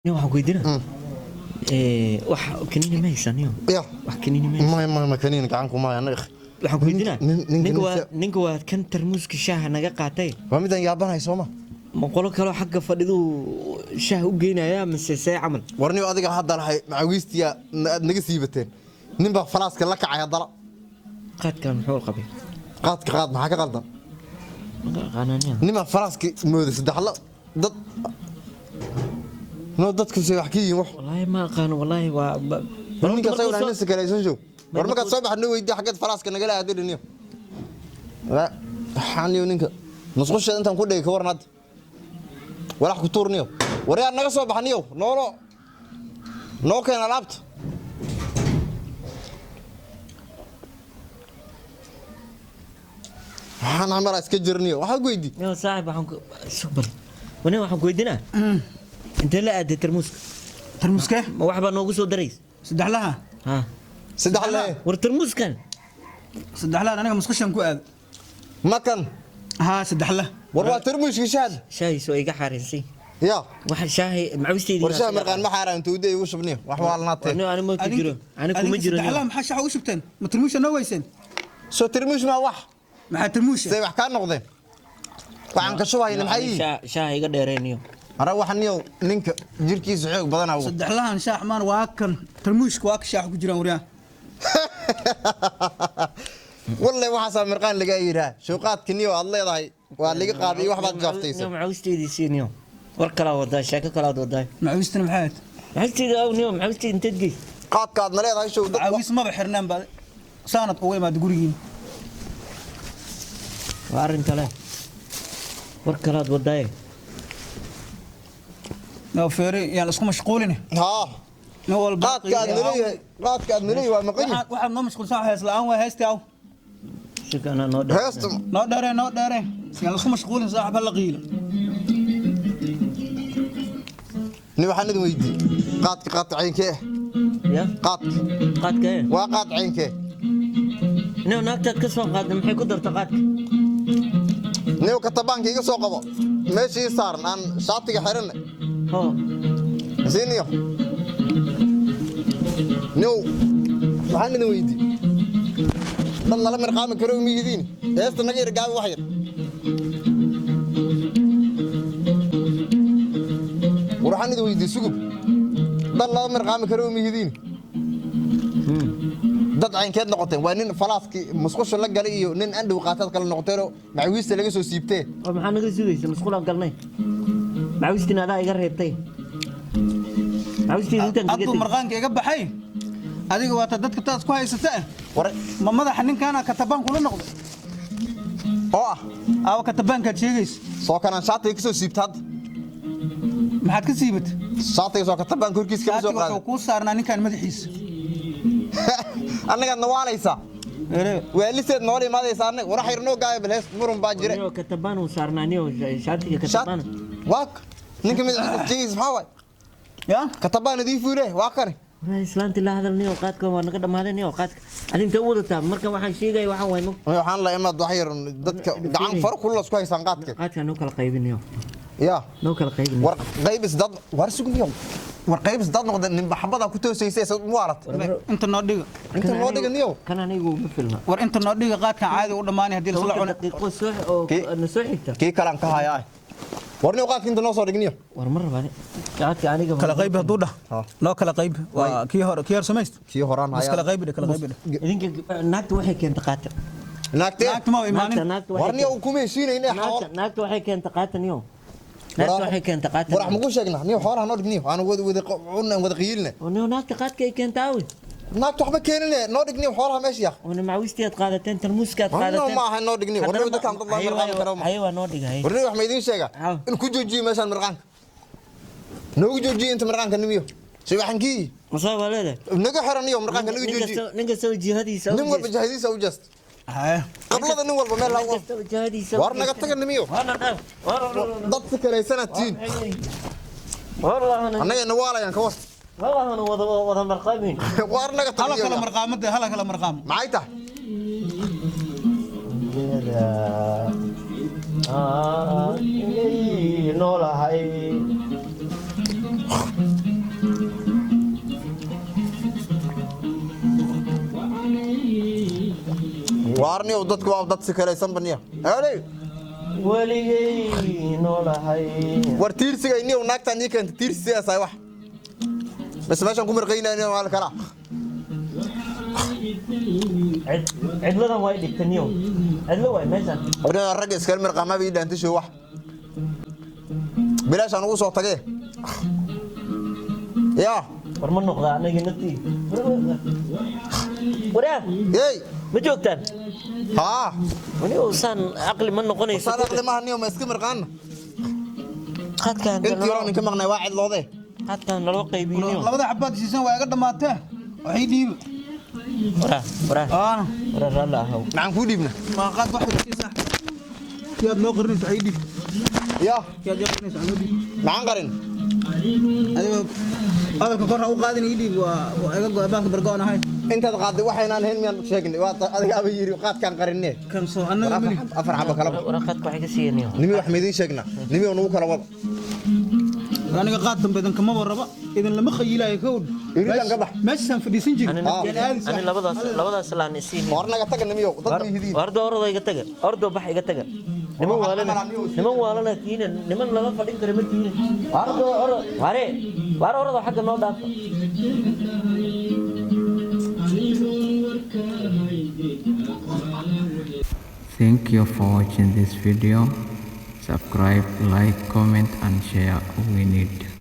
نيو حكويدنا wax kanini ma haysan wax kanini ma kanini gacanku ma yana waxaan ku weydiinaa ninka waa kan tarmuuska shaaha naga qaatay waa midaan yaabanay sooma ma qolo kale xagga fadhidu shaah u geynaya mise say camal warniyo adiga hadda lahay macawiistiya naga siibateen ninba falaaska la kacay hadala qaadkan muxuu qabay qaad maxaa ka qaldan qananiya ninba falaaska moodo saddexla dad no dadku say wax kiin wax wallahi ma aqaan wallahi waa ninka soo raanaysa kaleeysan show war marka soo baxno weydii xageed falaaska naga laadiniyo la xaniyo ninka musqusha intaan ku dhigay ka warnad walax ku tuurniyo wariyaa naga soo baxniyo noo keen alaabta waxaan amara iska jirniyo waxa go'idi yo saaxib waxaan super wani waxaan ku weydiinaa inta la aaday tarmuuska ma waxba noogu soo darays saddexlaha ha saddexlaha war tarmuuskan saddexlaha aniga musqushan ku aad makan ha saddexlaha war waa tarmuuska shaahi soo iga xariisay يا واحد شاهي معوستي ورشاه مرقان ما حاران تودي وشبني وحوال ناطي انا ما تجرو انا كوما جرو لا ما حش وشبتن ما ترموش انا ويسن سو ترموش ما واح ما ترموش سي wax ka noqdeen waxaan ka shubayna maxay shaahi iga dheereeniyo ara waxaniyo ninka jirkiisa xoog badan ah saddexlahan shaax maan waa kan tarmuushka waa ka shaax ku jiraan wariyaa wallahi waxa marqaan laga yiraa shuuqaadkaniyo aad leedahay waa liga qaaday wax baad jaaftaysa معوستي siiniyo war kala wada sheeko kala wada معوستنا maxaad معوستي oo niyo معوستي inta geey qaadkaad ma leedahay show dad معوس ma xirnaan baad saanad oo weeymaad gurigiin waarin tale war kala wada no feeri yaa isku mashquulin ha no wal qaadkaad naleeyahay waa maqan waxa ma mashquulsan hees la'aan waa heestaa shikana noo dheere yaa isku mashquulin saaxib la qiilo ni waxaan idin weydiiyay qaad caynkee ya qaadkee waa qaad caynkee no naagtaad ka soo qaad maxay ku dartaa qaadka niyo katabaanka iga soo qabo meeshii saaran aan shaatiga xiran ho ziniyo niyo waxaan idin weydiiyay dad lala marqaami karo miyidiin heesta naga irgaabi wax yar waxaan idin weydiiyay sugub dad lala marqaami karo miyidiin dad caynkeed noqoteen waa nin falaaski musqusha la galay iyo nin andhow qaatad kala noqoteero macawiista laga soo siibtee maxaa naga sugaysa musqulaan galnay macawiistina adaa iga reebtay macawiistii intaan adigu marqaanka iga baxay adiga waa dadka taas ku haysata ma madaxa ninkaana katabaan kula noqdo oo ah katabaanka sheegays soo kana shaatiga ka soo siibtad maxaad ka siibat shaatiga soo katabaan korkiisa ka soo qaad ku saarnaa ninkan madaxiisa annaga nawaalaysa weeliseed nool imaadaysa annaga wara xirnoo gaay bal hees murun baa jire katabaan uu saarnaaniyo shaatiga katabaan waak ninka madaxiisa jees maxaa ya katabaan idii fuule waa kare islaanti la hadalniyo qaadka waa naga dhamaadaniyo qaadka adinta wadataa marka waxaan sheegay waxaan la imaad wax yar dadka gacan far kullu isku haysan qaadka noo kala qaybinayo ya noo kala qaybinayo war qaybis dad war sugniyo war qaybis dad noqday nin baxbada ku toosaysay muwaarad inta noo dhiga niyo kan anigu ma filna war inta noo dhiga qaadka caadi u dhamaanay hadii la cuno daqiiqo soo oo soo xigta kii kalan ka hayaa warniyo qaadka inta noo soo dhigniyo war mar rabani qaadka aniga kala qayb haduu dhah noo kala qayb waa kii hor sameeyst kii horaan hayaa kala qayb idinka naagta waxay keentay qaata naagta ma imaanin warniyo ku meeshiinayna naagta waxay keentay qaataniyo naagta waxay keentay qaata war ma ku sheegnaa niyo xoolaha noo dhigniyo aan wada qiilna niyo naagta qaadka ay keentay awi naagta waxba keenine noo dhigniyo xoolaha meesha yaa wana macawistiyaad qaadateen tarmuuskaad qaadateen ma aha noo dhigniyo warniyo dadkan dad la marqaan karo hayo waa noo dhigay warniyo wax ma idin sheega in ku joojiyo meeshan marqaanka noogu joojiyo inta marqaanka nimiyo si waxan kii masoo waleeda naga xiraniyo marqaanka naga joojiyo ninka soo jihadiisa nin walba jihadiisa u just qablada nin walba meel lagu war naga taga nimiyo dad fikiraysanatiin wallahi anaga nawaalayaan ka was والله انا وضع مرقامين وارنقه هلا كلا مرقامه هلا كلا مرقام معايته نولا هاي waarniyo dadku waa dad si kalaysan baniya hawley weligay noolahay war tiirsiga inuu naagta nii keenta tiirsiga say wax bas meeshan ku mirqaynayna wal kala cidladan way dhigtaniyo cidlo way meeshan orada rag iska mirqama bi dhaantisho wax bilaashan ugu soo tagee ya war ma noqda anaga naftii waraan hey ma joogtaan ha wani uusan aqli ma noqonayso sadaq lima haniyo ma iska mirqaan qadkan intii roon ka maqnay waa cidloode qadkan naloo qaybiyo labada xabad siisan waa iga dhamaatay waxay dhiib wara rala haw maxaan ku dhiibna ma qad wax siisan kiyaad noo qarnayso waxay dhiib ya kiyaad qarnayso anoo dhiib maxaan qarin adiga adalka kor ha u qaadin ii dhiib waa iga go'aanka bargoon ahay intaad qaaday waxaynaan heen miyaan sheegnay waa adiga aba yiri qaadkan qarinne kan soo annaga mali afar xabo kala wara qadka waxay ka siiyeen nimi wax meedin sheegna nimi oo nagu kala wad aniga qaad dambe idan kama warraba idan lama khayilaayo kowd iridan ka bax meeshan fadhiisan jirin ani labadaas laan isiin warnaga taga nimiyo dad yihiin wardo ordo iga taga ordo bax iga taga niman waalana kiina niman lala fadhin karo ma tiina wardo ordo xagga noo dhaafo Thank you for watching this video. Subscribe, like, comment and share. We need